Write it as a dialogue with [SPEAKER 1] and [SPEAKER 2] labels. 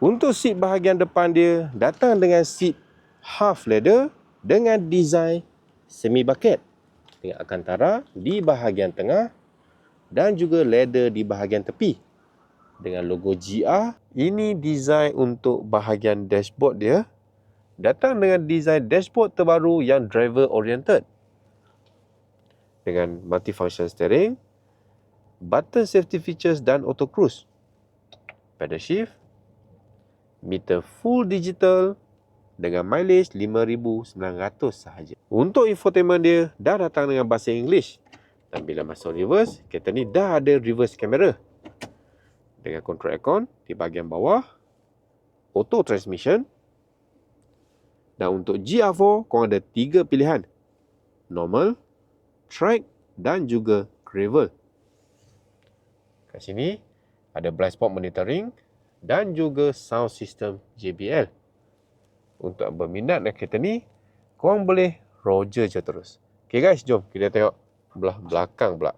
[SPEAKER 1] Untuk seat bahagian depan dia datang dengan seat half leather dengan design semi bucket dengan alcantara di bahagian tengah dan juga leather di bahagian tepi dengan logo GR. Ini design untuk bahagian dashboard dia. Datang dengan design dashboard terbaru yang driver oriented dengan multifunction steering, button safety features dan auto cruise, pedal shift, meter full digital dengan mileage 5,900 sahaja. Untuk infotainment dia dah datang dengan bahasa English. Dan bila masuk reverse, kereta ni dah ada reverse camera dengan control aircon di bahagian bawah, auto transmission. Dan untuk GR4 korang ada 3 pilihan: normal, track dan juga gravel. Kat sini ada blind spot monitoring dan juga sound system JBL. Untuk berminat dengan kereta ni, korang boleh Roger je terus. Okay guys, jom kita tengok belah belakang pula.